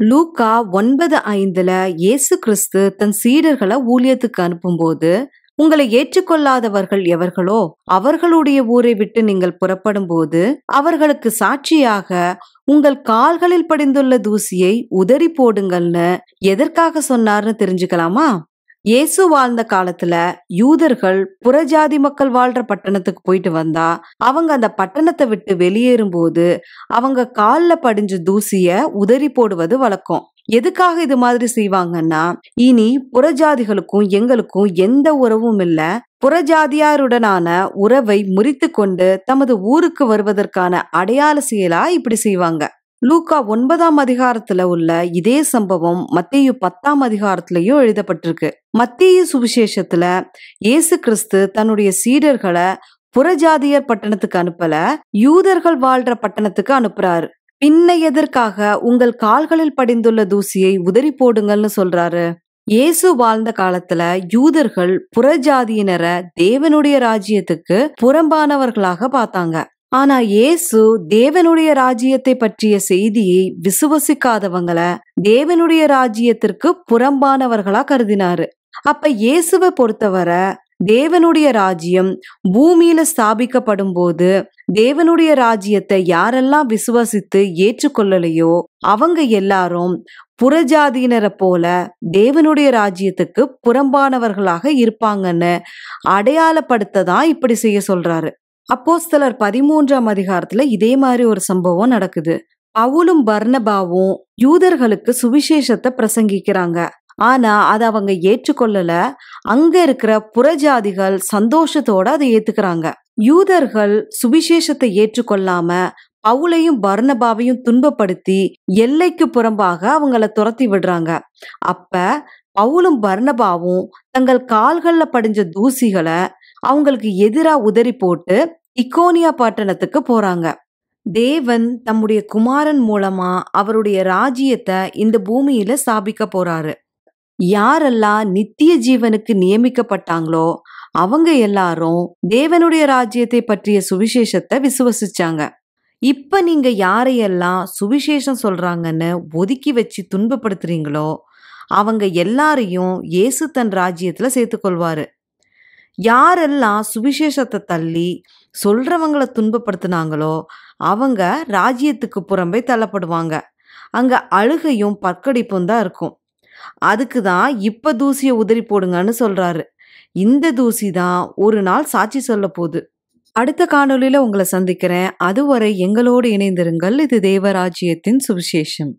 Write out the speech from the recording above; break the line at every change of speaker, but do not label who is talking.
லூக்கா 9:5 இயேசு கிறிஸ்து தன் சீடர்களை ஊழியத்துக்கு அனுப்பும்போது, உங்களை ஏற்றுக்கொள்ளாதவர்கள் எவர்களோ அவர்களுடைய ஊரை விட்டு நீங்கள் புறப்படும் போது அவர்களுக்கு சாட்சியாக உங்கள் கால்களில் படிந்துள்ள தூசியை உதறி போடுங்கள்னு எதற்காக சொன்னார்னு தெரிஞ்சுக்கலாமா? இயேசு வாழ்ந்த காலத்துல யூதர்கள் புறஜாதி மக்கள் வாழ்ற பட்டணத்துக்கு போயிட்டு வந்தா அவங்க அந்த பட்டணத்தை விட்டு வெளியேறும் போது அவங்க கால்ல படிஞ்ச தூசிய உதறி போடுவது வழக்கம். எதுக்காக இது மாதிரி செய்வாங்கன்னா, இனி புறஜாதிகளுக்கும் எங்களுக்கும் எந்த உறவும் இல்ல, புறஜாதியாருடனான உறவை முறித்து கொண்டு தமது ஊருக்கு வருவதற்கான அடையாள செயலா இப்படி செய்வாங்க. லூக்கா 9ஆம் அதிகாரத்துல உள்ள இதே சம்பவம் மத்தேயு 10ஆம் அதிகாரத்திலயும் எழுதப்பட்டிருக்கு. மத்தேயு சுவிசேஷத்துல இயேசு கிறிஸ்து தன்னுடைய சீடர்களை புறஜாதியர் பட்டணத்துக்கு அனுப்பல, யூதர்கள் வாழ்ற பட்டணத்துக்கு அனுப்புறாரு. பின்ன எதற்காக உங்கள் கால்களில் படிந்துள்ள தூசியை உதறி போடுங்கள்னு சொல்றாரு? இயேசு வாழ்ந்த காலத்துல யூதர்கள் புறஜாதியினரை தேவனுடைய ராஜ்யத்துக்கு புறம்பானவர்களாக பார்த்தாங்க. ஆனா இயேசு தேவனுடைய ராஜ்யத்தை பற்றிய செய்தியை விசுவசிக்காதவங்கள தேவனுடைய ராஜ்யத்திற்கு புறம்பானவர்களா கருதினாரு. அப்ப இயேசுவை பொறுத்தவரை தேவனுடைய ராஜ்யம் பூமியில ஸ்தாபிக்கப்படும் போது தேவனுடைய ராஜ்யத்தை யாரெல்லாம் விசுவசித்து ஏற்றுக்கொள்ளலையோ அவங்க எல்லாரும் புறஜாதியினரை போல தேவனுடைய ராஜ்யத்துக்கு புறம்பானவர்களாக இருப்பாங்கன்னு அடையாளப்படுத்ததான் இப்படி செய்ய சொல்றாரு. அப்போஸ்தலர் 13ஆம் அதிகாரத்துல இதே மாதிரி ஒரு சம்பவம் நடக்குது. பவுலும் பர்னபாவும் யூதர்களுக்கு சுவிசேஷத்தை பிரசங்கிக்கிறாங்க. ஆனா அதை அவங்க ஏற்றுக்கொள்ளல. அங்க இருக்கிற புறஜாதிகள் சந்தோஷத்தோட அதை ஏத்துக்கிறாங்க. யூதர்கள் சுவிசேஷத்தை ஏற்றுக்கொள்ளாம பவுலையும் பர்னபாவையும் துன்பப்படுத்தி எல்லைக்கு புறம்பாக அவங்கள துரத்தி விடுறாங்க. அப்ப பவுலும் பர்னபாவும் தங்கள் கால்கள்ல படிஞ்ச தூசிகளை அவங்களுக்கு எதிரா உதறி போட்டு இக்கோனியா பட்டணத்துக்கு போறாங்க. தேவன் தம்முடைய குமாரன் மூலமா அவருடைய ராஜ்யத்தை இந்த பூமியில ஸ்தாபிக்க போறாரு. யாரெல்லாம் நித்திய ஜீவனுக்கு நியமிக்கப்பட்டாங்களோ அவங்க எல்லாரும் தேவனுடைய ராஜ்யத்தை பற்றிய சுவிசேஷத்தை விசுவசிச்சாங்க. இப்ப நீங்க யாரையெல்லாம் சுவிசேஷம் சொல்றாங்கன்னு ஒதுக்கி வச்சு துன்பப்படுத்துறீங்களோ அவங்க எல்லாரையும் இயேசு தன் ராஜ்யத்துல சேர்த்துக்கொள்வாரு. யாரெல்லாம் சுவிசேஷத்தை தள்ளி சொல்றவங்களை துன்பப்படுத்தினாங்களோ அவங்க ராஜ்யத்துக்கு புறம்பே தள்ளப்படுவாங்க. அங்க அழுகையும் பற்கடிப்பும் தான் இருக்கும். அதுக்குதான் இப்ப தூசியை உதறி போடுங்கன்னு சொல்றாரு. இந்த தூசி தான் ஒரு நாள் சாட்சி சொல்ல போகுது. அடுத்த காணொளியில உங்களை சந்திக்கிறேன். அதுவரை எங்களோடு இணைந்திருங்கள். இது தேவராஜ்யத்தின் சுவிசேஷம்.